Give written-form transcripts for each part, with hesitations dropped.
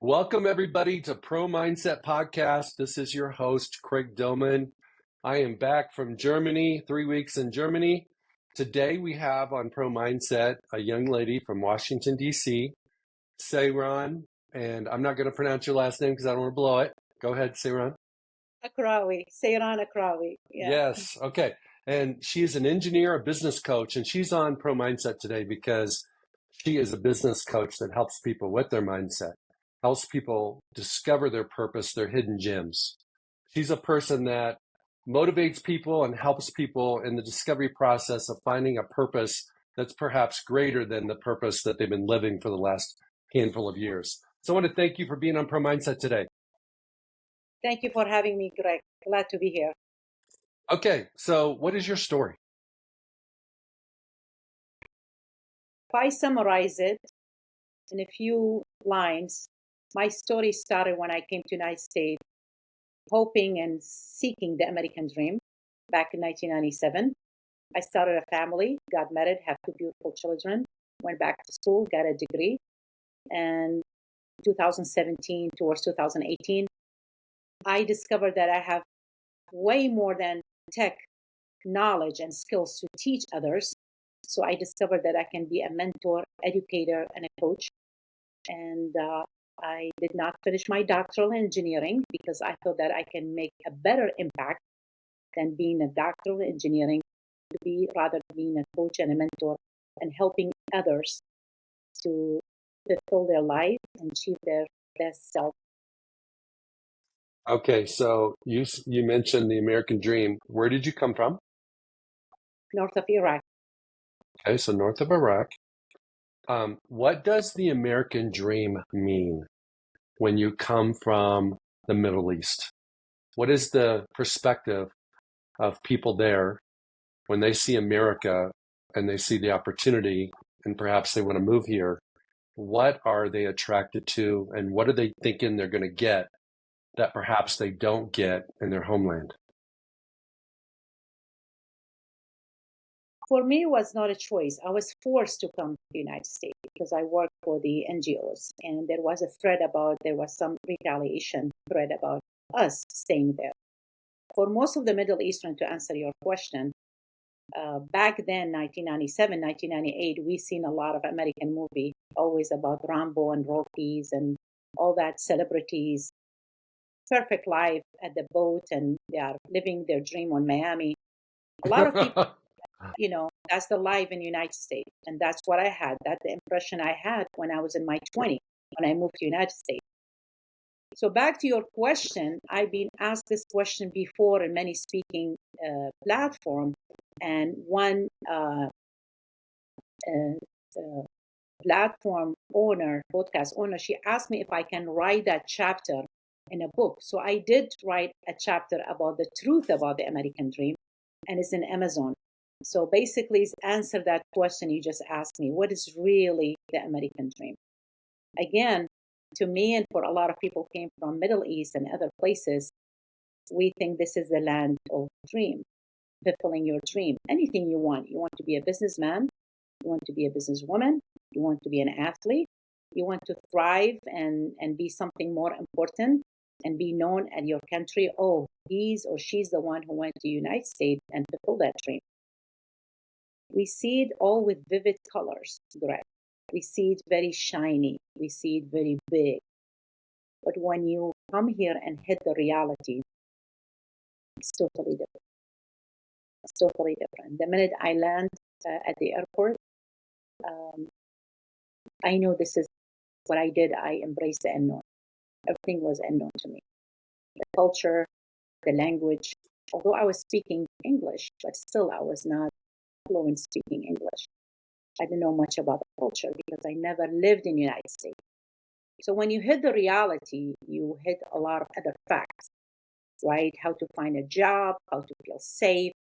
Welcome, everybody, to Pro Mindset Podcast. This is your host, Craig Domann. I am back from Germany, 3 weeks in Germany. Today, we have on Pro Mindset a young lady from Washington, D.C., Sairan, and I'm not going to pronounce your last name because I don't want to blow it. Go ahead, Sairan. Aqrawi, Sairan Aqrawi. Yeah. Yes, okay. And she's an engineer, a business coach, and she's on Pro Mindset today because she is a business coach that helps people with their mindset, helps people discover their purpose, their hidden gems. She's a person that motivates people and helps people in the discovery process of finding a purpose that's perhaps greater than the purpose that they've been living for the last handful of years. So I want to thank you for being on Pro Mindset today. Thank you for having me, Greg. Glad to be here. Okay, so what is your story? If I summarize it in a few lines, my story started when I came to the United States, hoping and seeking the American dream back in 1997. I started a family, got married, have two beautiful children, went back to school, got a degree. And 2017 towards 2018, I discovered that I have way more than tech knowledge and skills to teach others. So I discovered that I can be a mentor, educator, and a coach. And I did not finish my doctoral in engineering because I thought that I can make a better impact than being a doctoral in engineering, to be rather being a coach and a mentor and helping others to fulfill their life and achieve their best self. Okay, so you mentioned the American dream. Where did you come from? North of Iraq. Okay, so north of Iraq. What does the American dream mean when you come from the Middle East? What is the perspective of people there when they see America and they see the opportunity and perhaps they want to move here? What are they attracted to and what are they thinking they're going to get that perhaps they don't get in their homeland? For me, it was not a choice. I was forced to come to the United States because I worked for the NGOs, and there was some retaliation threat about us staying there. For most of the Middle Eastern, to answer your question, back then, 1997, 1998, we seen a lot of American movie, always about Rambo and Rockies and all that celebrities, perfect life at the boat, and they are living their dream on Miami. A lot of people, that's the life in the United States. And that's what I had. That's the impression I had when I was in my 20s, when I moved to the United States. So back to your question, I've been asked this question before in many speaking platforms. And one platform owner, podcast owner, she asked me if I can write that chapter in a book. So I did write a chapter about the truth about the American dream, and it's in Amazon. So basically, answer that question you just asked me. What is really the American dream? Again, to me and for a lot of people who came from Middle East and other places, we think this is the land of dream, fulfilling your dream. Anything you want. You want to be a businessman. You want to be a businesswoman. You want to be an athlete. You want to thrive and be something more important and be known at your country. Oh, he's or she's the one who went to the United States and fulfilled that dream. We see it all with vivid colors, Greg. We see it very shiny. We see it very big. But when you come here and hit the reality, it's totally different. It's totally different. The minute I land at the airport, I know this is what I did. I embraced the unknown. Everything was unknown to me. The culture, the language. Although I was speaking English, but still I was not fluent speaking English. I didn't know much about the culture because I never lived in the United States. So when you hit the reality, you hit a lot of other facts, right? How to find a job, how to feel safe,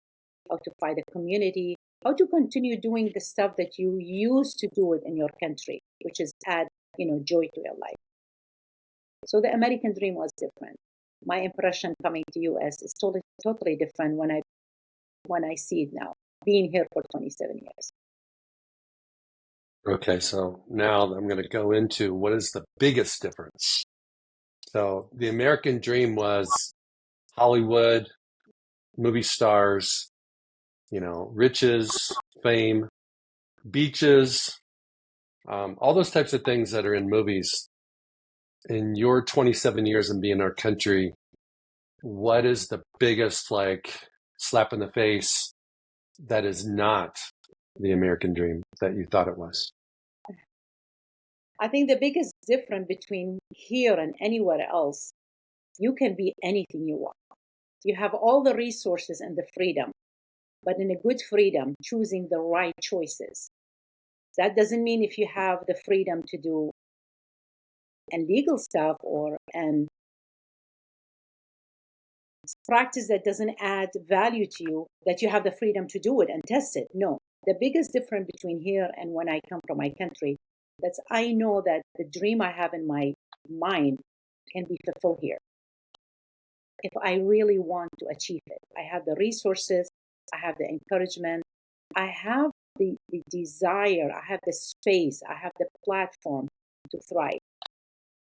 how to find a community, how to continue doing the stuff that you used to do it in your country, which is add, joy to your life. So the American dream was different. My impression coming to US is totally different when I see it now, being here for 27 years. Okay, so now I'm going to go into what is the biggest difference So the American dream was Hollywood, movie stars, riches, fame, beaches, all those types of things that are in movies. In your 27 years in being our country, what is the biggest slap in the face that is not the American dream that you thought it was? I think the biggest difference between here and anywhere else, you can be anything you want. You have all the resources and the freedom, but in a good freedom, choosing the right choices. That doesn't mean if you have the freedom to do illegal stuff or and practice that doesn't add value to you, that you have the freedom to do it and test it. No. The biggest difference between here and when I come from my country, that's I know that the dream I have in my mind can be fulfilled here. If I really want to achieve it, I have the resources, I have the encouragement, I have the desire, I have the space, I have the platform to thrive.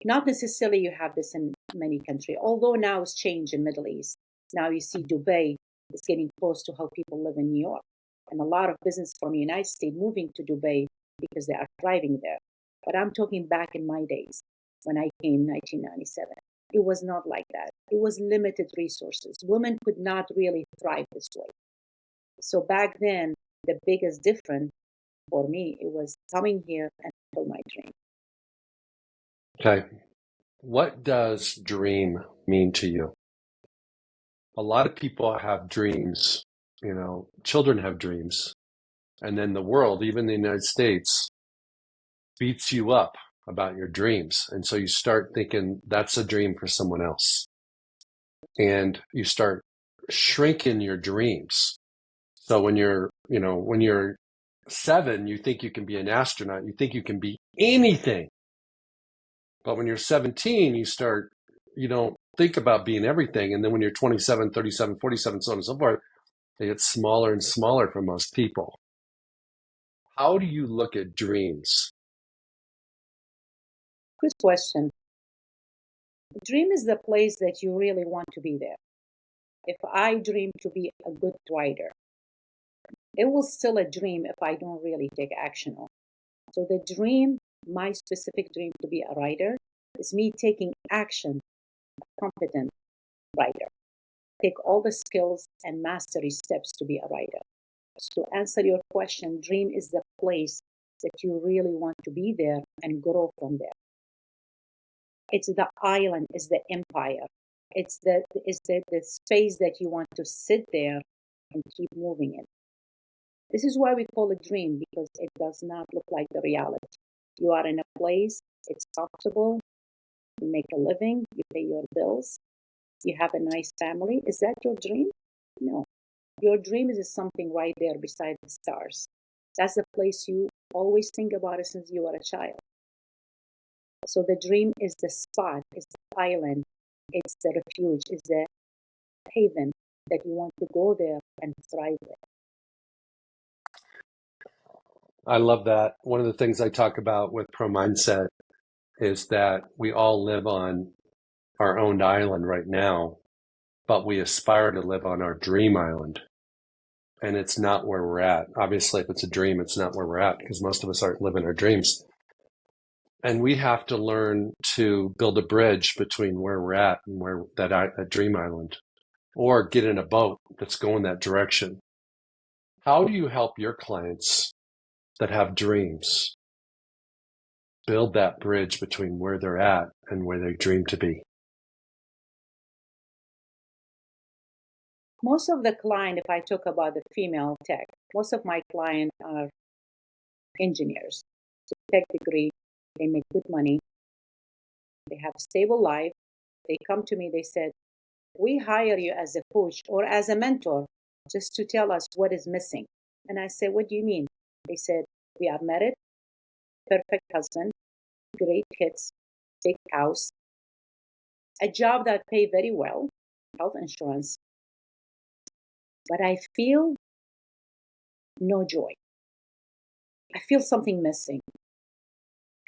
Not necessarily you have this in many countries, although now it's changed in Middle East. Now you see Dubai is getting close to how people live in New York. And a lot of business from the United States moving to Dubai because they are thriving there. But I'm talking back in my days when I came in 1997. It was not like that. It was limited resources. Women could not really thrive this way. So back then, the biggest difference for me, it was coming here and fulfill my dream. Okay. What does dream mean to you? A lot of people have dreams, children have dreams, and then the world, even the United States, beats you up about your dreams. And so you start thinking that's a dream for someone else. And you start shrinking your dreams. So when you're 7, you think you can be an astronaut, you think you can be anything. But when you're 17, you don't think about being everything. And then when you're 27, 37, 47, so on and so forth, they get smaller and smaller for most people. How do you look at dreams? Good question. Dream is the place that you really want to be there. If I dream to be a good writer, it will still a dream if I don't really take action on it. So the dream, my specific dream to be a writer, is me taking action, a competent writer. Take all the skills and mastery steps to be a writer. So to answer your question, dream is the place that you really want to be there and grow from there. It's the island, it's the empire. It's the space that you want to sit there and keep moving in. This is why we call it dream, because it does not look like the reality. You are in a place, it's comfortable, you make a living, you pay your bills, you have a nice family. Is that your dream? No. Your dream is something right there beside the stars. That's the place you always think about it since you were a child. So the dream is the spot, it's the island, it's the refuge, it's the haven that you want to go there and thrive there. I love that. One of the things I talk about with Pro Mindset is that we all live on our own island right now, but we aspire to live on our dream island. And it's not where we're at. Obviously, if it's a dream, it's not where we're at because most of us aren't living our dreams. And we have to learn to build a bridge between where we're at and where that dream island, or get in a boat that's going that direction. How do you help your clients that have dreams build that bridge between where they're at and where they dream to be? Most of the client, if I talk about the female tech, most of my clients are engineers, tech degree, they make good money, they have a stable life. They come to me, they said, we hire you as a coach or as a mentor just to tell us what is missing. And I said, what do you mean? They said, we are married, perfect husband, great kids, big house, a job that pay very well, health insurance, but I feel no joy. I feel something missing.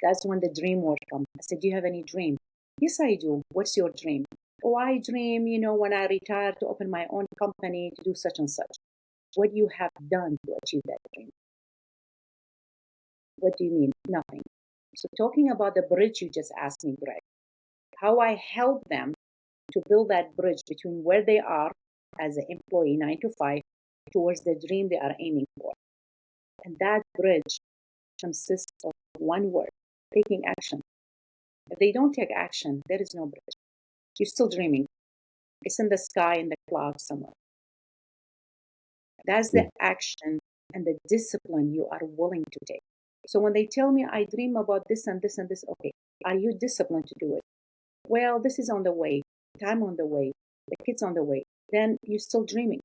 That's when the dream word comes. I said, do you have any dream? Yes, I do. What's your dream? Oh, I dream, when I retire to open my own company to do such and such. What you have done to achieve that dream? What do you mean? Nothing. So talking about the bridge you just asked me, Greg, how I help them to build that bridge between where they are as an employee, 9 to 5, towards the dream they are aiming for. And that bridge consists of one word: taking action. If they don't take action, there is no bridge. You're still dreaming. It's in the sky, in the clouds somewhere. That's the action and the discipline you are willing to take. So when they tell me I dream about this and this and this, okay, are you disciplined to do it? Well, this is on the way, time on the way, the kids on the way. Then you're still dreaming.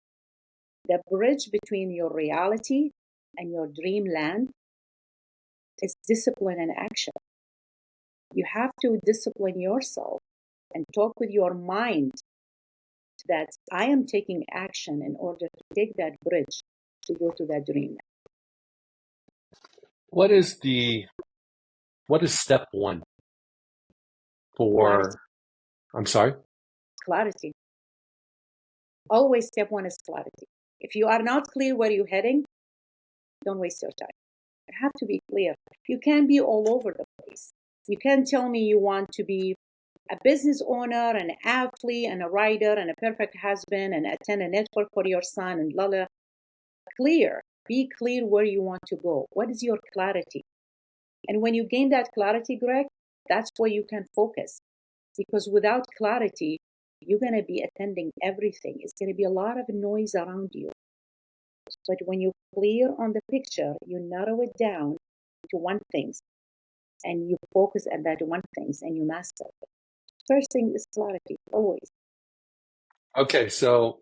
The bridge between your reality and your dreamland is discipline and action. You have to discipline yourself and talk with your mind that I am taking action in order to take that bridge to go to that dream. What is step one Clarity. for, I'm sorry? Clarity. Always step one is clarity. If you are not clear where you're heading, don't waste your time. You have to be clear. You can't be all over the place. You can't tell me you want to be a business owner, an athlete, and a writer, and a perfect husband, and attend a network for your son, and la la. Clear. Be clear where you want to go. What is your clarity? And when you gain that clarity, Greg, that's where you can focus. Because without clarity, you're going to be attending everything. It's going to be a lot of noise around you. But when you're clear on the picture, you narrow it down to one thing and you focus on that one thing and you master it. First thing is clarity, always. Okay, so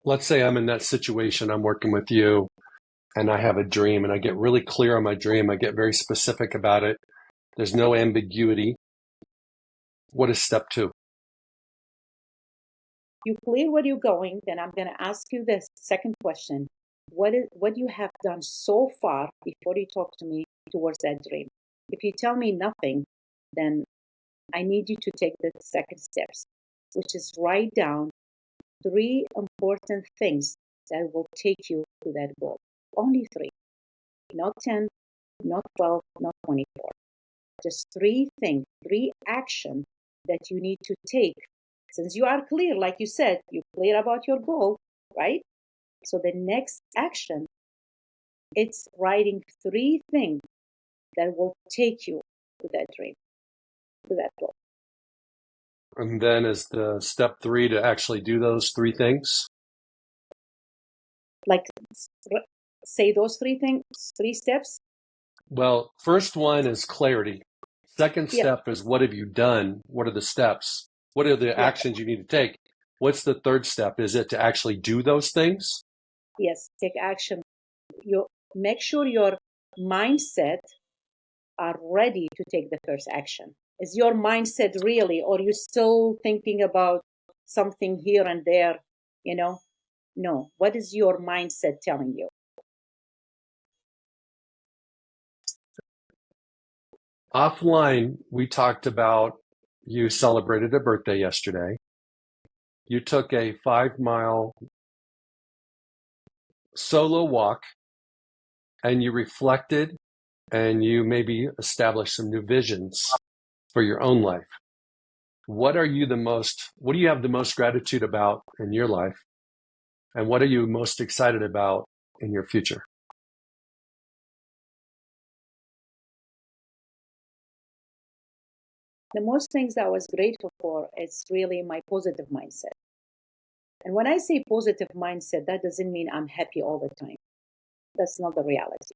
let's say I'm in that situation, I'm working with you, and I have a dream, and I get really clear on my dream. I get very specific about it. There's no ambiguity. What is step two? You clear where you're going, then I'm going to ask you this second question. What you have done so far before you talk to me towards that dream? If you tell me nothing, then I need you to take the second steps, which is write down 3 important things that will take you to that goal. Only 3, not 10, not 12, not 24. Just 3 things, 3 action that you need to take. Since you are clear, like you said, you're clear about your goal, right? So the next action, it's writing 3 things that will take you to that dream, to that goal. And then is the step three to actually do those three things? Like say those 3 things, 3 steps. Well, first one is clarity. Second Yeah, step is what have you done? What are the steps? What are the yeah, actions you need to take? What's the third step? Is it to actually do those things? yes. Take action. You make sure your mindset are ready to take the first action. Is your mindset really, or are you still thinking about something here and there? You know, no. What is your mindset telling you? Offline, we talked about you celebrated a birthday yesterday. You took a 5 mile solo walk and you reflected and you maybe established some new visions for your own life. What do you have the most gratitude about in your life? And what are you most excited about in your future? The most things that I was grateful for is really my positive mindset. And when I say positive mindset, that doesn't mean I'm happy all the time. That's not the reality.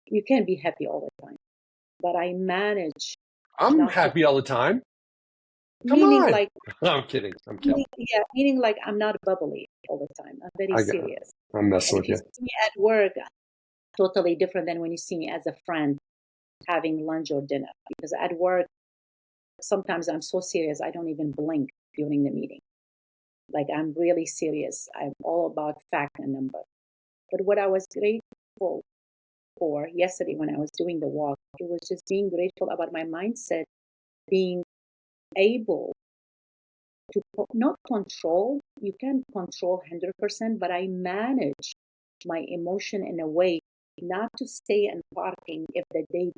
You can't be happy all the time. But I manage I'm not to, happy all the time. Come meaning on. like, No, I'm kidding. I'm kidding. meaning like I'm not bubbly all the time. I'm very I got, serious. I'm messing And if with you you. see me at work, totally different than when you see me as a friend having lunch or dinner. Because at work, sometimes I'm so serious, I don't even blink during the meeting. Like I'm really serious. I'm all about fact and number. But what I was grateful for yesterday when I was doing the walk, it was just being grateful about my mindset being able to not control, you can't control 100%, but I manage my emotion in a way not to stay in parking if the day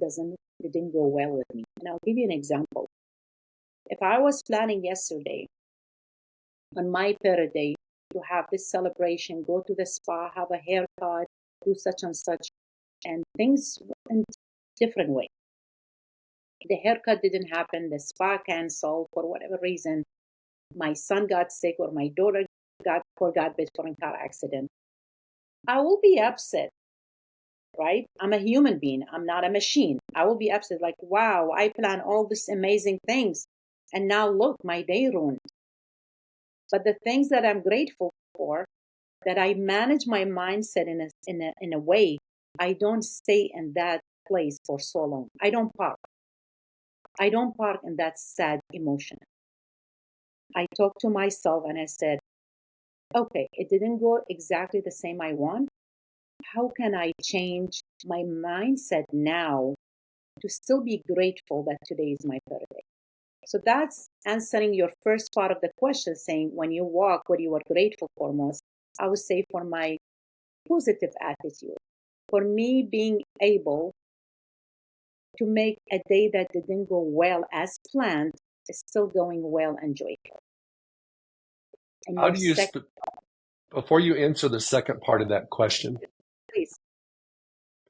didn't go well with me. And I'll give you an example. If I was planning yesterday on my birthday to have this celebration, go to the spa, have a haircut, do such and such, and things went different way. The haircut didn't happen, the spa canceled for whatever reason. My son got sick or my daughter got bit for a car accident. I will be upset, right? I'm a human being. I'm not a machine. I will be upset like, wow, I planned all these amazing things. And now look, my day ruined. But the things that I'm grateful for, that I manage my mindset in a way, I don't stay in that place for so long. I don't park. I don't park in that sad emotion. I talked to myself and I said, okay, it didn't go exactly the same I want. How can I change my mindset now to still be grateful that today is my birthday? So that's answering your first part of the question, saying when you walk, what you are grateful for most. I would say for my positive attitude, for me being able to make a day that didn't go well as planned is still going well and joyful. And How your do you, second, before you answer the second part of that question, please,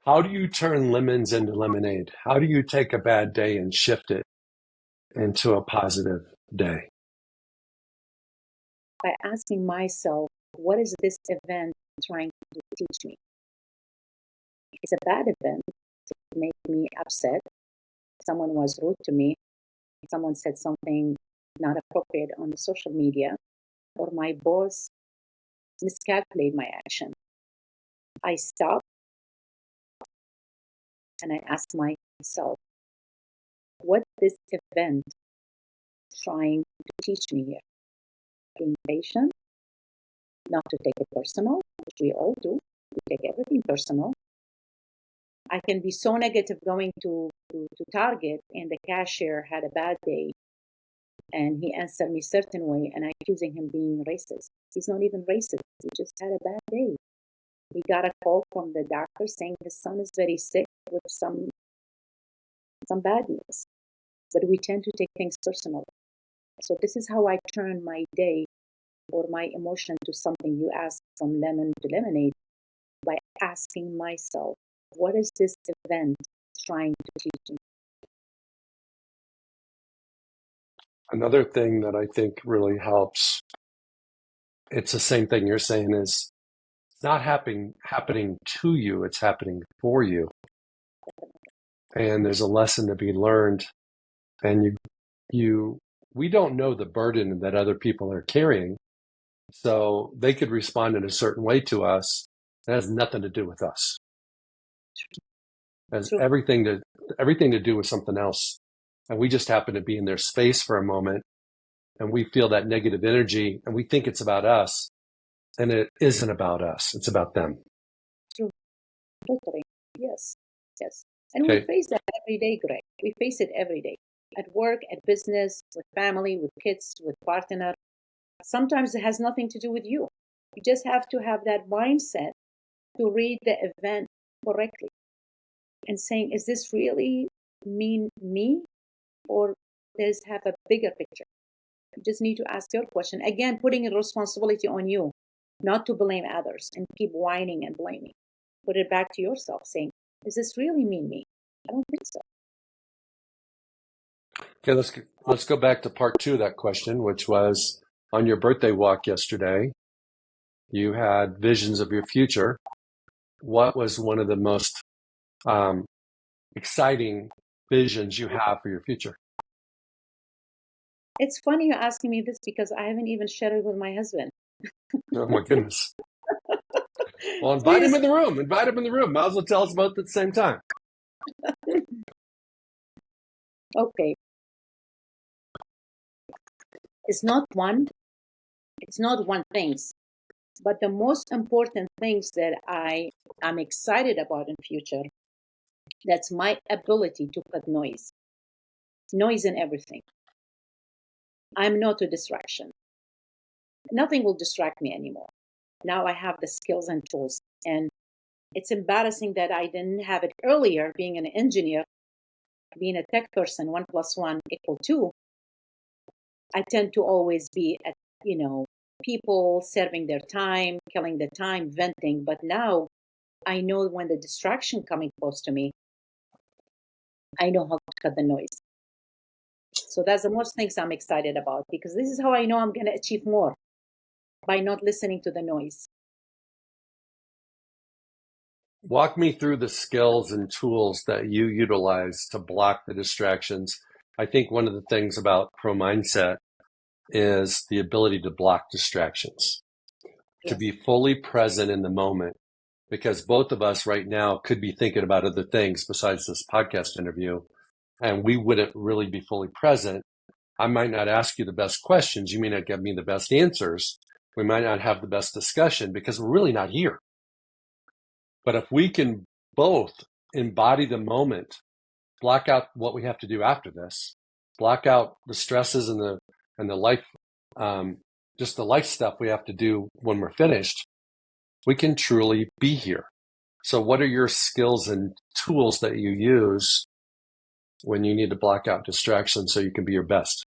how do you turn lemons into lemonade? How do you take a bad day and shift it into a positive day? by asking myself, what is this event trying to teach me? It's a bad event to make me upset. Someone was rude to me. Someone said something not appropriate on the social media, or my boss miscalculated my action. I stop and I ask myself, what this event trying to teach me here? Being patient, not to take it personal, which we all do. We take everything personal. I can be so negative going to Target and the cashier had a bad day and he answered me a certain way and I accusing him being racist. He's not even racist. He just had a bad day. He got a call from the doctor saying his son is very sick with some bad news. But we tend to take things personal. So this is how I turn my day or my emotion to something you asked from lemon to lemonade by asking myself, what is this event trying to teach me? Another thing that I think really helps, it's the same thing you're saying, is it's not happening to you, it's happening for you. And there's a lesson to be learned. And we don't know the burden that other people are carrying. So they could respond in a certain way to us. It has nothing to do with us. It has True. everything to do with something else. And we just happen to be in their space for a moment and we feel that negative energy and we think it's about us. And it isn't about us. It's about them. True. Totally. Yes. Yes. And we Okay. face that every day, Greg. We face it every day. At work, at business, with family, with kids, with partner. Sometimes it has nothing to do with you. You just have to have that mindset to read the event correctly and saying, is this really mean me or does it have a bigger picture? You just need to ask your question. Again, putting the responsibility on you, not to blame others and keep whining and blaming. Put it back to yourself saying, does this really mean me? I don't think so. Okay, let's go back to part two of that question, which was on your birthday walk yesterday, you had visions of your future. What was one of the most um, exciting visions you have for your future? It's funny you're asking me this because I haven't even shared it with my husband. Oh my goodness. Well, invite him He's in the room. Invite him in the room. Might as well tell us both at the same time. okay. It's not one. It's not one thing. But the most important things that am excited about in future, that's my ability to cut noise in everything. I'm no to distraction. Nothing will distract me anymore. Now I have the skills and tools. And it's embarrassing that I didn't have it earlier, being an engineer, being a tech person, 1+1 = 2. I tend to always be at, people serving their time, killing the time, venting. But now I know when the distraction coming close to me, I know how to cut the noise. So that's the most things I'm excited about, because this is how I know I'm going to achieve more, by not listening to the noise. Walk me through the skills and tools that you utilize to block the distractions. I think one of the things about Pro Mindset is the ability to block distractions, to Yes. be fully present in the moment, because both of us right now could be thinking about other things besides this podcast interview, and we wouldn't really be fully present. I might not ask you the best questions. You may not give me the best answers. We might not have the best discussion because we're really not here. But if we can both embody the moment, block out what we have to do after this, block out the stresses and the life, just the life stuff we have to do when we're finished, we can truly be here. So what are your skills and tools that you use when you need to block out distractions so you can be your best?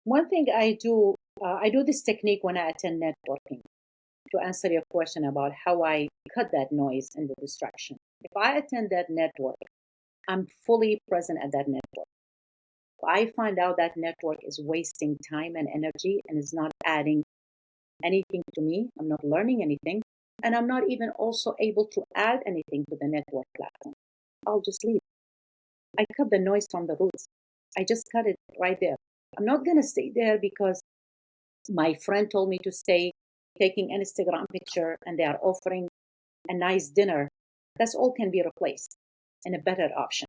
One thing I do this technique when I attend networking, to answer your question about how I cut that noise and the distraction. If I attend that network, I'm fully present at that network. If I find out that network is wasting time and energy and is not adding anything to me, I'm not learning anything, and I'm not even also able to add anything to the network platform, I'll just leave. I cut the noise from the roots. I just cut it right there. I'm not going to stay there because my friend told me to stay, taking an Instagram picture, and they are offering a nice dinner. That's all can be replaced in a better option.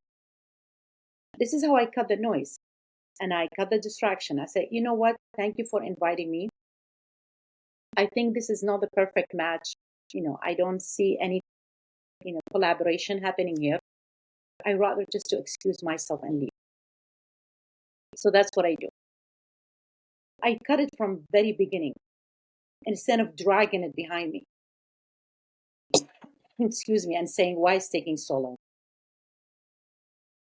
This is how I cut the noise and I cut the distraction. I say, you know what? Thank you for inviting me. I think this is not the perfect match. I don't see any, collaboration happening here. I rather just to excuse myself and leave. So that's what I do. I cut it from very beginning instead of dragging it behind me. Excuse me, and saying why it's taking so long.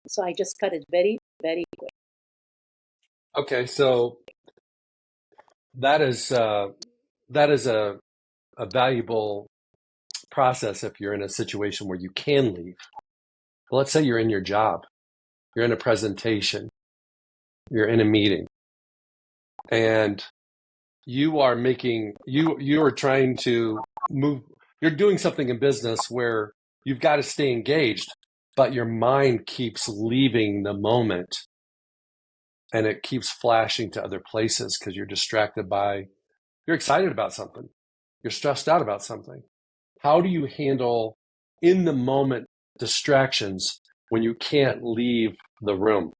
So I just cut it very, very quick. Okay, so that is a valuable process if you're in a situation where you can leave. But let's say you're in your job, you're in a presentation, you're in a meeting, and you are trying to move, you're doing something in business where you've got to stay engaged, but your mind keeps leaving the moment and it keeps flashing to other places because you're distracted by, you're excited about something, you're stressed out about something. How do you handle in the moment distractions when you can't leave the room?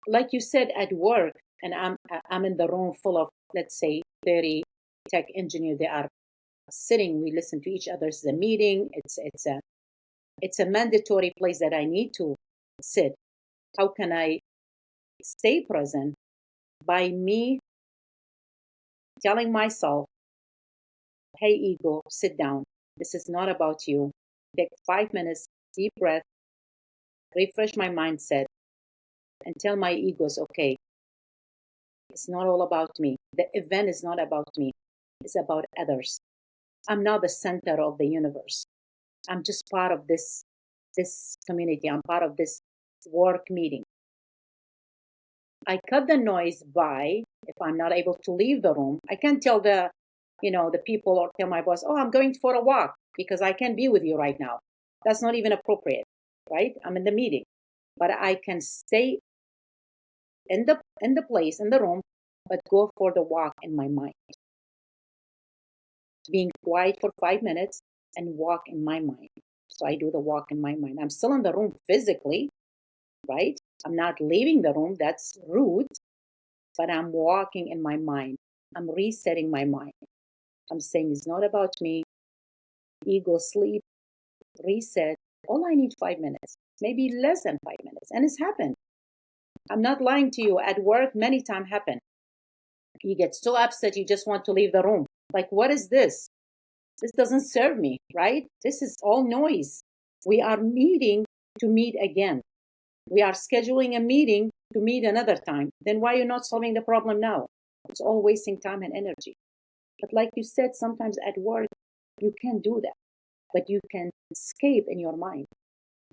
Like you said, at work, and I'm in the room full of, let's say, 30 tech engineers. They are sitting. We listen to each other. It's a meeting. It's a mandatory place that I need to sit. How can I stay present? By me telling myself, hey, ego, sit down. This is not about you. Take 5 minutes, deep breath, refresh my mindset, and tell my egos, okay, it's not all about me. The event is not about me. It's about others. I'm not the center of the universe. I'm just part of this community. I'm part of this work meeting. I cut the noise by, if I'm not able to leave the room, I can't tell the people, or tell my boss, oh, I'm going for a walk because I can't be with you right now. That's not even appropriate, right? I'm in the meeting. But I can stay in the place, in the room, but go for the walk in my mind. Being quiet for 5 minutes and walk in my mind. So I do the walk in my mind. I'm still in the room physically, right? I'm not leaving the room. That's rude. But I'm walking in my mind. I'm resetting my mind. I'm saying it's not about me. Ego sleep. reset, all I need 5 minutes, maybe less than 5 minutes. And it's happened. I'm not lying to you. At work, many times happen. You get so upset, you just want to leave the room. Like, what is this? This doesn't serve me, right? This is all noise. We are meeting to meet again. We are scheduling a meeting to meet another time. Then why are you not solving the problem now? It's all wasting time and energy. But like you said, sometimes at work, you can't do that. But you can escape in your mind.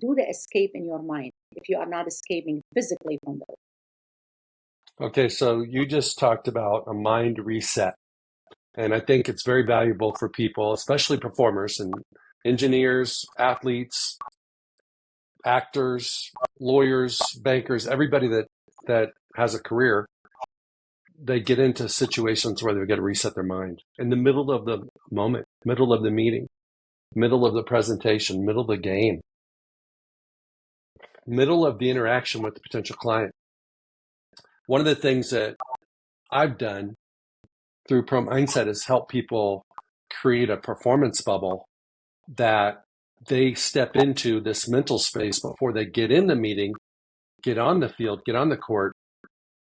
Do the escape in your mind if you are not escaping physically from the work. Okay, so you just talked about a mind reset. And I think it's very valuable for people, especially performers and engineers, athletes, actors, lawyers, bankers, everybody that has a career. They get into situations where they've got to reset their mind in the middle of the moment, middle of the meeting, middle of the presentation, middle of the game, middle of the interaction with the potential client. One of the things that I've done through Pro Mindset is help people create a performance bubble that they step into this mental space before they get in the meeting, get on the field, get on the court,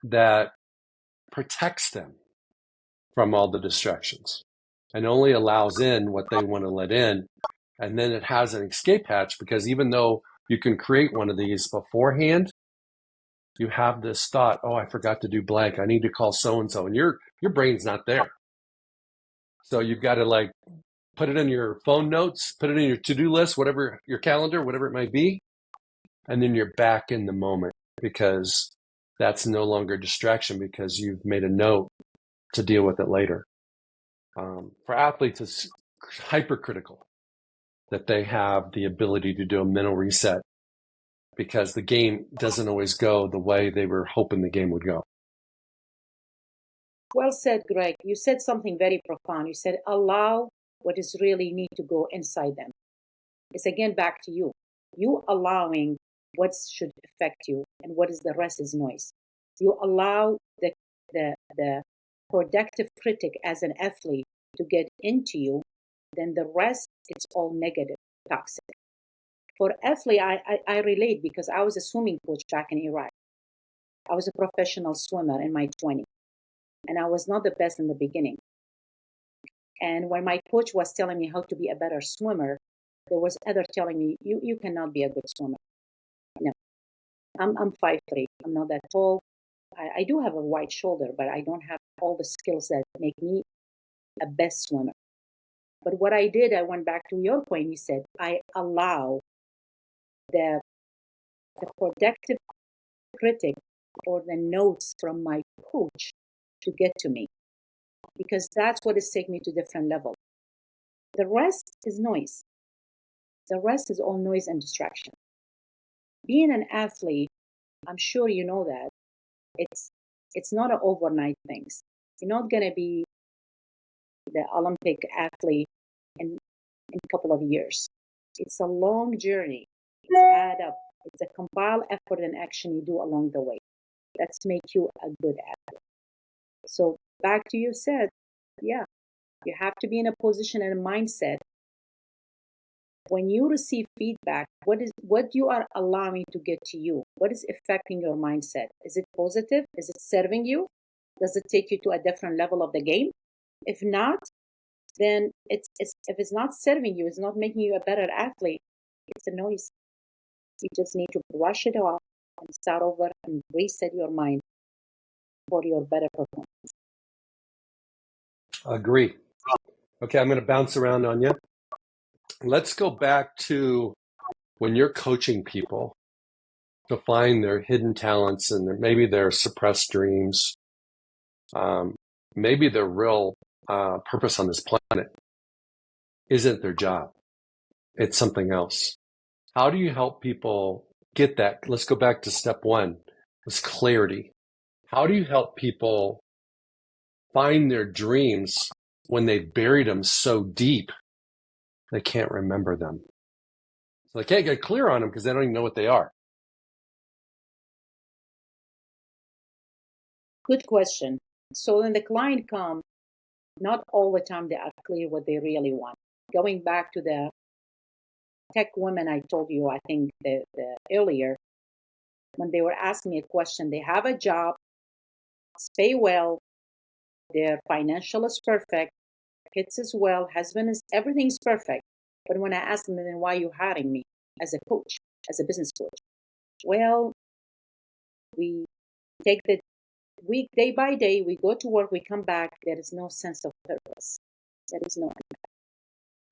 that protects them from all the distractions and only allows in what they want to let in. And then it has an escape hatch, because even though you can create one of these beforehand, you have this thought, oh, I forgot to do blank. I need to call so-and-so. And your brain's not there. So you've got to like put it in your phone notes, put it in your to-do list, whatever, your calendar, whatever it might be. And then you're back in the moment, because that's no longer a distraction, because you've made a note to deal with it later. For athletes, it's hypercritical that they have the ability to do a mental reset, because the game doesn't always go the way they were hoping the game would go. Well said, Greg. You said something very profound. You said, allow what is really need to go inside them. It's again back to you. You allowing what should affect you, and what is the rest is noise. You allow the productive critic as an athlete to get into you, then the rest it's all negative, toxic. For athlete, I relate because I was a swimming coach back in Iraq. I was a professional swimmer in my 20s, and I was not the best in the beginning. And when my coach was telling me how to be a better swimmer, there was other telling me, you cannot be a good swimmer. No, I'm 5'3". I'm not that tall. I do have a wide shoulder, but I don't have all the skills that make me a best swimmer. But what I did, I went back to your point. You said, I allow the productive critic or the notes from my coach to get to me, because that's what is taking me to different level. The rest is noise. The rest is all noise and distraction. Being an athlete, I'm sure you know that it's not an overnight thing. You're not going to be the Olympic athlete in a couple of years. It's a long journey. It's add up. It's a compile effort and action you do along the way. That's make you a good athlete. So back to you said, yeah, you have to be in a position and a mindset. When you receive feedback, what you are allowing to get to you? What is affecting your mindset? Is it positive? Is it serving you? Does it take you to a different level of the game? If not, then if it's not serving you, it's not making you a better athlete, it's a noise. You just need to brush it off and start over and reset your mind for your better performance. Agree. Okay, I'm going to bounce around on you. Let's go back to when you're coaching people to find their hidden talents and maybe their suppressed dreams, maybe their real purpose on this planet isn't their job. It's something else. How do you help people get that? Let's go back to step one, was clarity. How do you help people find their dreams when they've buried them so deep they can't remember them? So they can't get clear on them because they don't even know what they are. Good question. So when the client comes, not all the time they are clear what they really want. Going back to the tech women I told you, I think the earlier, when they were asking me a question, they have a job, pay well, their financial is perfect, kids as well, husband is, everything's perfect. But when I ask them, then why are you hiring me as a coach, as a business coach? Well, we take the week day by day, we go to work, we come back, there is no sense of purpose. There is no.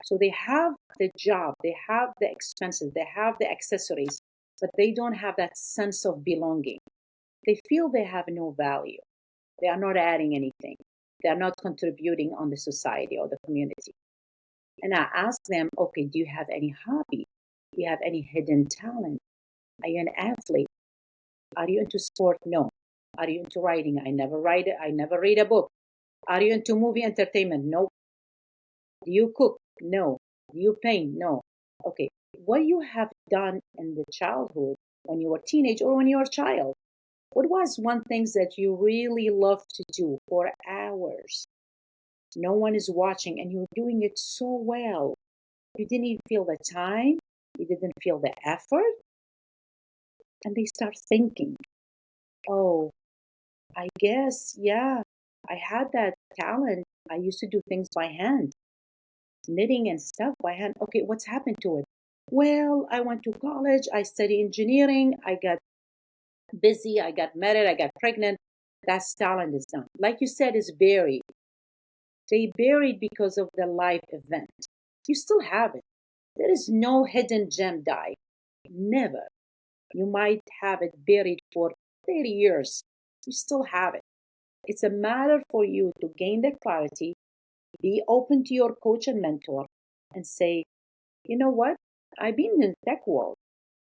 So they have the job, they have the expenses, they have the accessories, but they don't have that sense of belonging. They feel they have no value. They are not adding anything. They are not contributing on the society or the community. And I ask them, okay, do you have any hobby? Do you have any hidden talent? Are you an athlete? Are you into sport? No. Are you into writing? I never write it. I never read a book. Are you into movie entertainment? No. Do you cook? No. Do you paint? No. Okay. What you have done in the childhood, when you were a teenage or when you were a child, what was one thing that you really loved to do for hours? No one is watching and you're doing it so well. You didn't even feel the time. You didn't feel the effort. And they start thinking, oh, I guess, yeah, I had that talent. I used to do things by hand, knitting and stuff by hand. Okay, what's happened to it? Well, I went to college. I studied engineering. I got busy. I got married. I got pregnant. That talent is done. Like you said, it's buried. They buried because of the life event. You still have it. There is no hidden gem dive. Never. You might have it buried for 30 years. You still have it. It's a matter for you to gain the clarity, be open to your coach and mentor, and say, you know what? I've been in the tech world,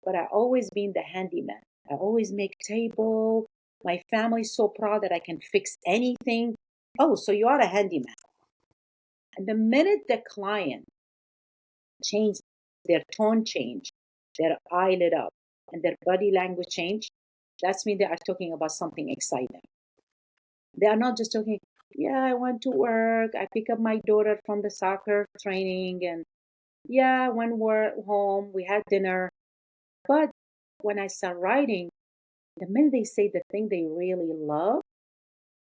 but I always been the handyman. I always make table. My family's so proud that I can fix anything. Oh, so you are a handyman. And the minute the client changed, their tone changed, their eye lit up, and their body language changed, that's mean they are talking about something exciting. They are not just talking, yeah, I went to work, I pick up my daughter from the soccer training, and yeah, when we're home, we had dinner. But when I start writing, the minute they say the thing they really love,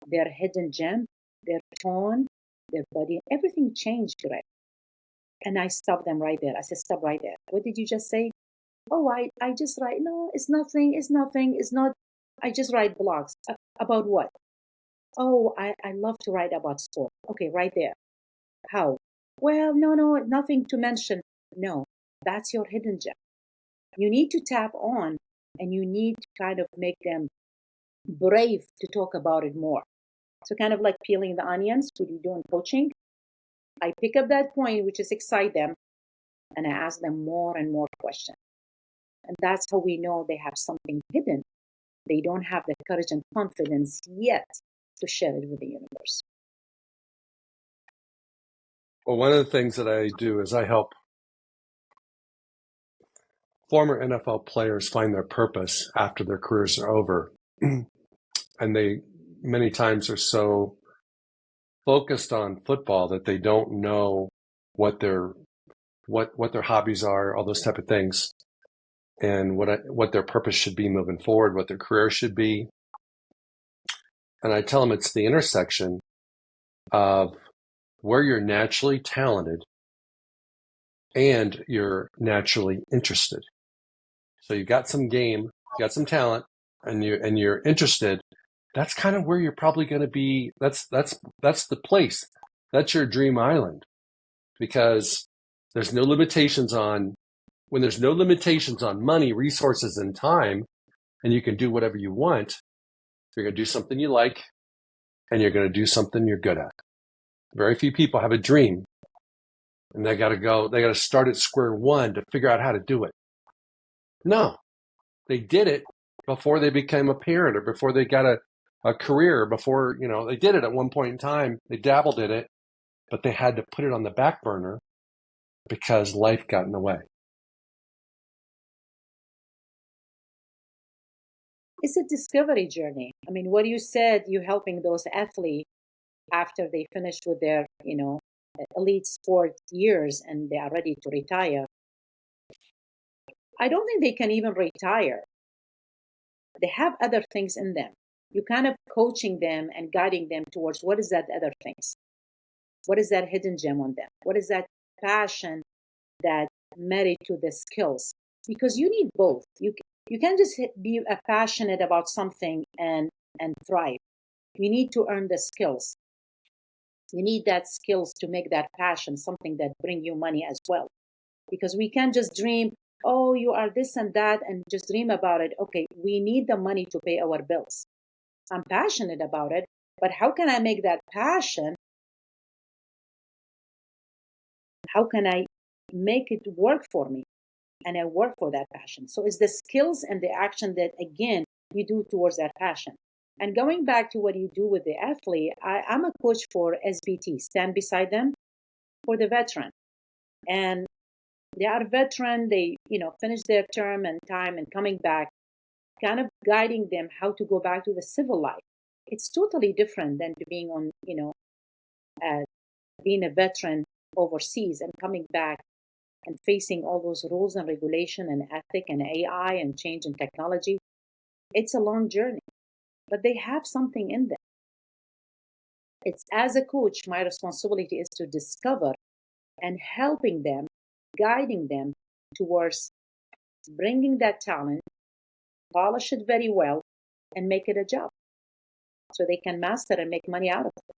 their hidden gem, their tone, their body, everything changed, Greg. And I stopped them right there. I said, stop right there. What did you just say? Oh, I just write. No, it's nothing. It's nothing. It's not. I just write blogs. About what? Oh, I love to write about sport. Okay, right there. How? Well, no, nothing to mention. No, that's your hidden gem. You need to tap on and you need to kind of make them brave to talk about it more. So, kind of like peeling the onions, what you do in coaching. I pick up that point, which is excite them, and I ask them more and more questions. And that's how we know they have something hidden. They don't have the courage and confidence yet to share it with the universe. Well, one of the things that I do is I help former NFL players find their purpose after their careers are over. And they many times are so focused on football that they don't know what their hobbies are, all those type of things, and what their purpose should be moving forward, what their career should be. And I tell them it's the intersection of where you're naturally talented and you're naturally interested. So you've got some game, you got some talent, and you're interested. That's kind of where you're probably going to be. That's the place. That's your dream island, because there's no limitations on when there's no limitations on money, resources, and time, and you can do whatever you want. You're going to do something you like, and you're going to do something you're good at. Very few people have a dream, and they got to start at square one to figure out how to do it. No, they did it before they became a parent or before they got a career, before, they did it at one point in time. They dabbled in it, but they had to put it on the back burner because life got in the way. It's a discovery journey. I mean, what you said, you helping those athletes after they finished with their, elite sport years and they are ready to retire. I don't think they can even retire. They have other things in them. You kind of coaching them and guiding them towards what is that other things? What is that hidden gem on them? What is that passion that married to the skills? Because you need both. You can't just be passionate about something and thrive. You need to earn the skills. You need that skills to make that passion something that bring you money as well. Because we can't just dream, oh, you are this and that, and just dream about it. Okay, we need the money to pay our bills. I'm passionate about it, but how can I make that passion? How can I make it work for me? And I work for that passion. So it's the skills and the action that, again, you do towards that passion. And going back to what you do with the athlete, I'm a coach for SBT, stand beside them, for the veteran. And they are veteran, they, finish their term and time and coming back, kind of guiding them how to go back to the civil life. It's totally different than to being on, being a veteran overseas and coming back and facing all those rules and regulation and ethic and AI and change in technology. It's a long journey, but they have something in them. It's, as a coach, my responsibility is to discover and helping them, guiding them towards bringing that talent, polish it very well, and make it a job so they can master and make money out of it.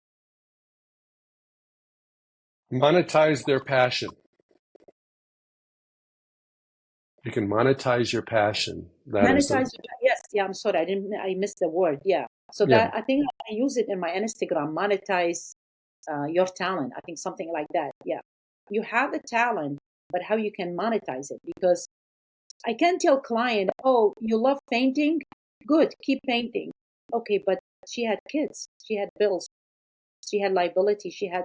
Monetize their passion. You can monetize your passion. That is Monetize, yes, yeah, I'm sorry, I missed the word, yeah. So yeah. that, I think I use it in my Instagram, monetize your talent. I think something like that, yeah. You have the talent, but how you can monetize it? Because I can't tell client, oh, you love painting? Good, keep painting. Okay, but she had kids, she had bills, she had liability, she had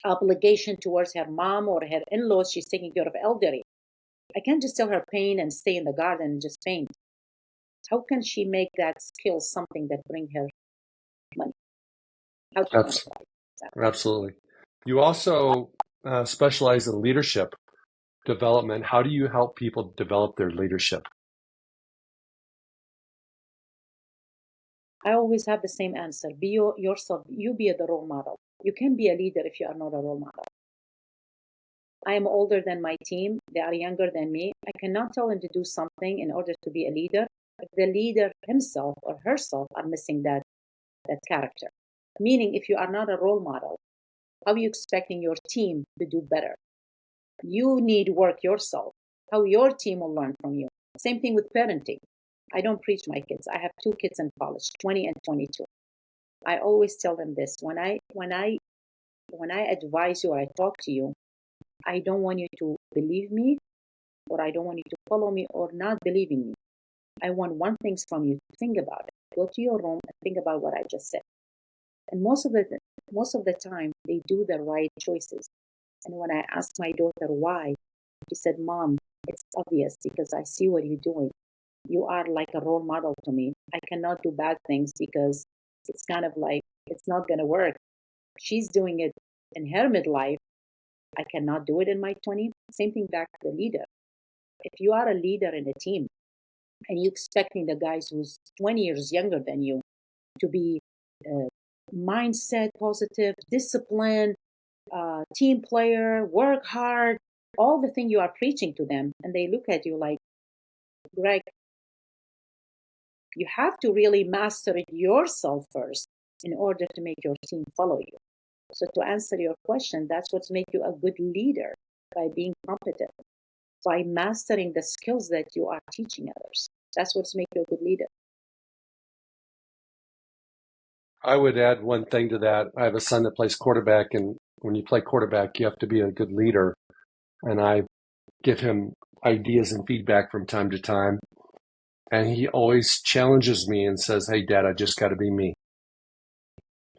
obligation towards her mom or her in-laws. She's taking care of elderly. I can't just tell her paint and stay in the garden and just paint. How can she make that skill something that bring her money? How to monetize that? Absolutely. You also specialize in leadership development. How do you help people develop their leadership? I always have the same answer. Be yourself. You be the role model. You can be a leader if you are not a role model. I am older than my team. They are younger than me. I cannot tell them to do something in order to be a leader if the leader himself or herself are missing that character. Meaning, if you are not a role model, how are you expecting your team to do better? You need work yourself. How your team will learn from you. Same thing with parenting. I don't preach my kids. I have two kids in college, 20 and 22. I always tell them this. When I advise you or I talk to you, I don't want you to believe me, or I don't want you to follow me or not believe in me. I want one thing from you to think about it. Go to your room and think about what I just said. And most of the time they do the right choices. And when I asked my daughter why, she said, Mom, it's obvious because I see what you're doing. You are like a role model to me. I cannot do bad things because it's kind of like it's not going to work. She's doing it in her midlife. I cannot do it in my 20s. Same thing back to the leader. If you are a leader in a team and you expecting the guys who's 20 years younger than you to be mindset positive, disciplined, team player, work hard, all the thing you are preaching to them, and they look at you like, Greg, you have to really master it yourself first in order to make your team follow you. So to answer your question, that's what's make you a good leader, by being competent, by mastering the skills that you are teaching others. That's what's make you a good leader. I would add one thing to that. I have a son that plays quarterback, and when you play quarterback, you have to be a good leader. And I give him ideas and feedback from time to time. And he always challenges me and says, Hey, Dad, I just got to be me.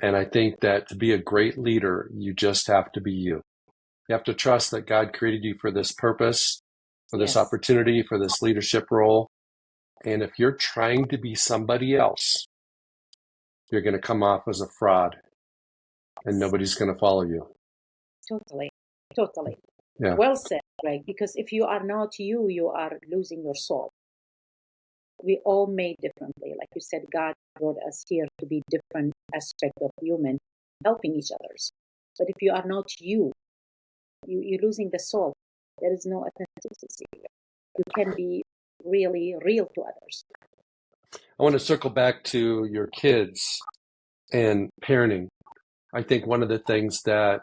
And I think that to be a great leader, you just have to be you. You have to trust that God created you for this purpose, for this Yes, opportunity, for this leadership role. And if you're trying to be somebody else, you're going to come off as a fraud and nobody's going to follow you. totally, totally. Yeah. Well said, Greg, because if you are not you, you are losing your soul. We all made differently. Like you said, God brought us here to be different aspects of human, helping each others. But if you are not you, you're losing the soul. There is no authenticity here. You can be really real to others. I want to circle back to your kids and parenting. I think one of the things that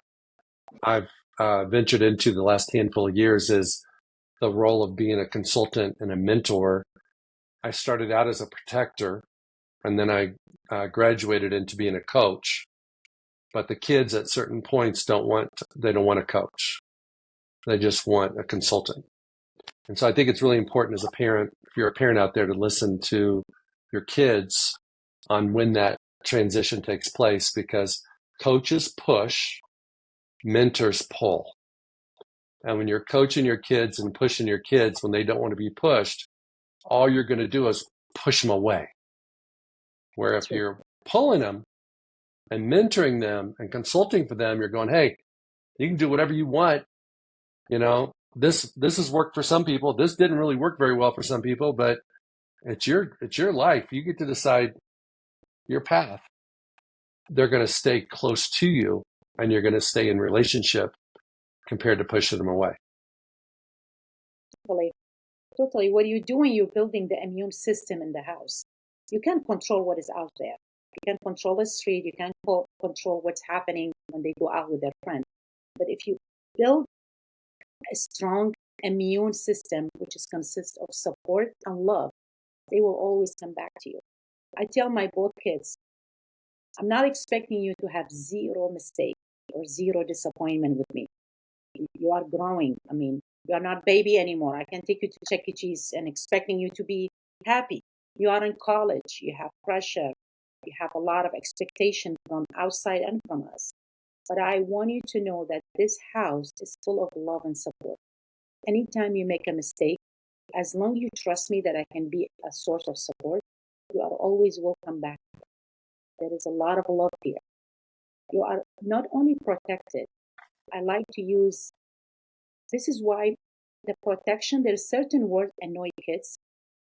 I've ventured into the last handful of years is the role of being a consultant and a mentor. I started out as a protector, and then I graduated into being a coach. But the kids at certain points they don't want a coach. They just want a consultant. And so I think it's really important as a parent, if you're a parent out there, to listen to your kids on when that transition takes place, because coaches push, mentors pull. And when you're coaching your kids and pushing your kids when they don't want to be pushed, all you're going to do is push them away. Where if True. you're pulling them and mentoring them and consulting for them, you're going, hey, you can do whatever you want. You know, this has worked for some people. This didn't really work very well for some people, but it's your life. You get to decide your path. They're going to stay close to you, and you're going to stay in relationship compared to pushing them away. Totally. Totally. What you're doing, you're building the immune system in the house. You can't control what is out there. You can't control the street. You can't control what's happening when they go out with their friends. But if you build a strong immune system, which is consists of support and love, they will always come back to you. I tell my both kids, I'm not expecting you to have zero mistake or zero disappointment with me. You are growing. I mean, you are not baby anymore. I can take you to Chuck E. Cheese and expecting you to be happy. You are in college. You have pressure. You have a lot of expectation from outside and from us. But I want you to know that this house is full of love and support. Anytime you make a mistake, as long as you trust me that I can be a source of support, you are always welcome back. There is a lot of love here. You are not only protected, I like to use this is why the protection, there's certain words annoy kids.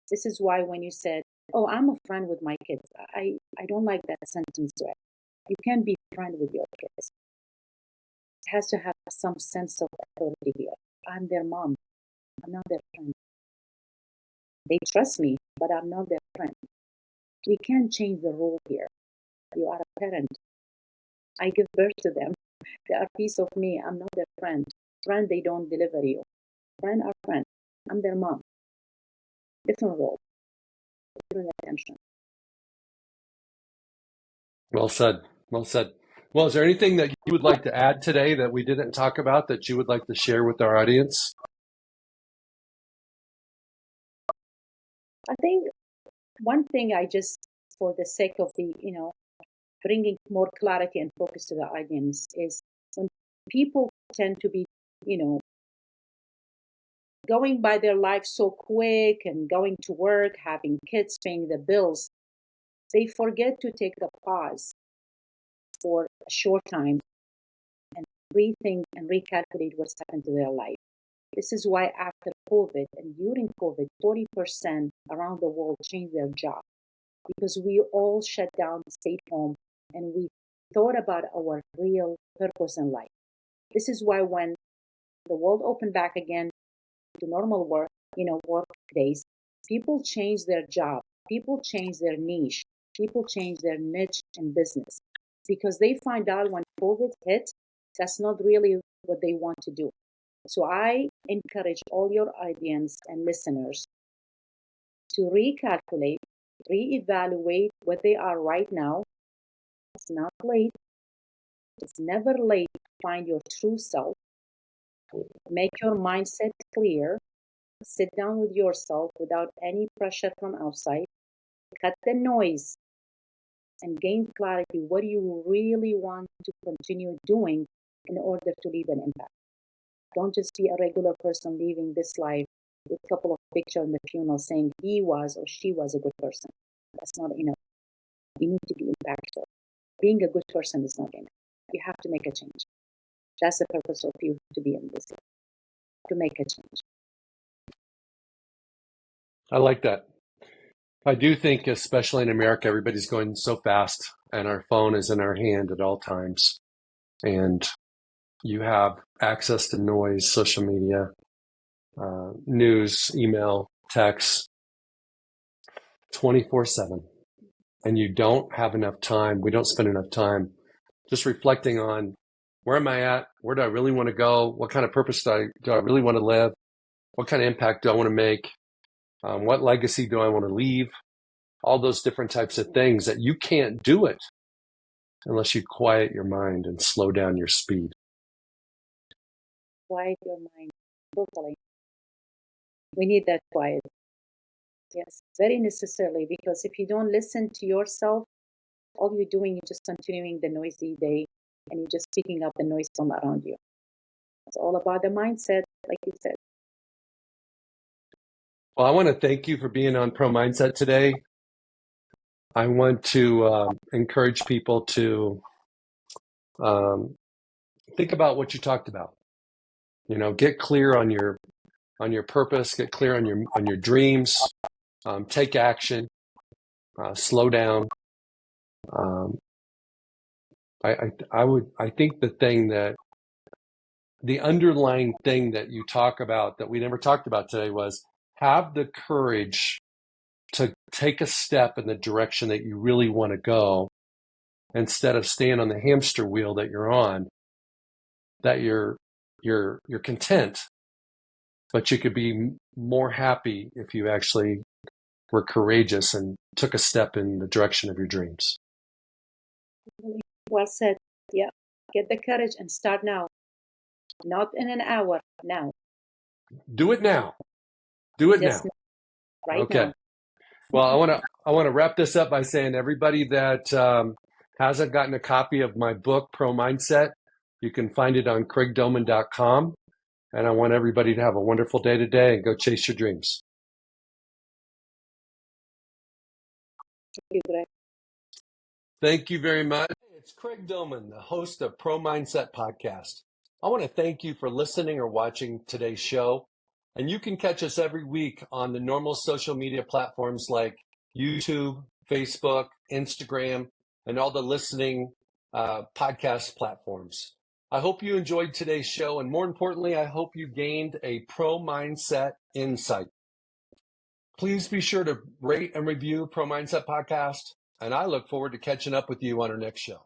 This is why when you said, oh, I'm a friend with my kids, I don't like that sentence. Right? You can be friend with your kids. It has to have some sense of authority here. I'm their mom. I'm not their friend. They trust me, but I'm not their friend. We can't change the rule here. You are a parent. I give birth to them. They are a piece of me. I'm not their friend. Friend, they don't deliver you. Friend are friend. I'm their mom. Different role, different attention. Well said. Well said. Well, is there anything that you would like to add today that we didn't talk about that you would like to share with our audience? I think one thing I just, for the sake of the, bringing more clarity and focus to the audience is when people tend to be, you know, going by their life so quick and going to work, having kids, paying the bills, they forget to take the pause for a short time and rethink and recalculate what's happened to their life. This is why after COVID and during COVID, 40% around the world changed their job because we all shut down, stayed home, and we thought about our real purpose in life. This is why when the world opened back again to normal work, work days, people change their job, people change their niche, people change their niche in business because they find out when COVID hit, that's not really what they want to do. So I encourage all your audience and listeners to recalculate, reevaluate what they are right now. It's not late. It's never late to find your true self. Make your mindset clear. Sit down with yourself without any pressure from outside. Cut the noise and gain clarity. What do you really want to continue doing in order to leave an impact? Don't just be a regular person leaving this life with a couple of pictures in the funeral saying he was or she was a good person. That's not enough. You need to be impactful. Being a good person is not enough. You have to make a change. That's the purpose of you to be in this life. to make a change. I like that. I do think, especially in America, everybody's going so fast and our phone is in our hand at all times. And you have access to noise, social media, news, email, text, 24/7. And you don't have enough time. We don't spend enough time just reflecting on where am I at? Where do I really want to go? What kind of purpose do I really want to live? What kind of impact do I want to make? What legacy do I want to leave? All those different types of things that you can't do it unless you quiet your mind and slow down your speed. Quiet your mind. Totally. We need that quiet. Yes, very necessarily, because if you don't listen to yourself, all you're doing is just continuing the noisy day and you're just picking up the noise from around you. It's all about the mindset, like you said. Well, I want to thank you for being on Pro Mindset today. I want to encourage people to think about what you talked about. You know, get clear on your purpose, get clear on your dreams, take action, slow down. I think the underlying thing that you talk about that we never talked about today was have the courage to take a step in the direction that you really want to go instead of staying on the hamster wheel that you're on, that you're content, but you could be more happy if you actually were courageous and took a step in the direction of your dreams. Well said. Yeah. Get the courage and start now. Not in an hour, now. Do it now. Do it Just now. right Okay. now. Well, I want to wrap this up by saying everybody that hasn't gotten a copy of my book, Pro Mindset, you can find it on craigdomann.com. And I want everybody to have a wonderful day today and go chase your dreams. Thank you, Greg. Thank you very much. It's Craig Domann, the host of Pro Mindset Podcast. I want to thank you for listening or watching today's show. And you can catch us every week on the normal social media platforms like YouTube, Facebook, Instagram, and all the listening podcast platforms. I hope you enjoyed today's show. And more importantly, I hope you gained a pro mindset insight. Please be sure to rate and review Pro Mindset Podcast. And I look forward to catching up with you on our next show.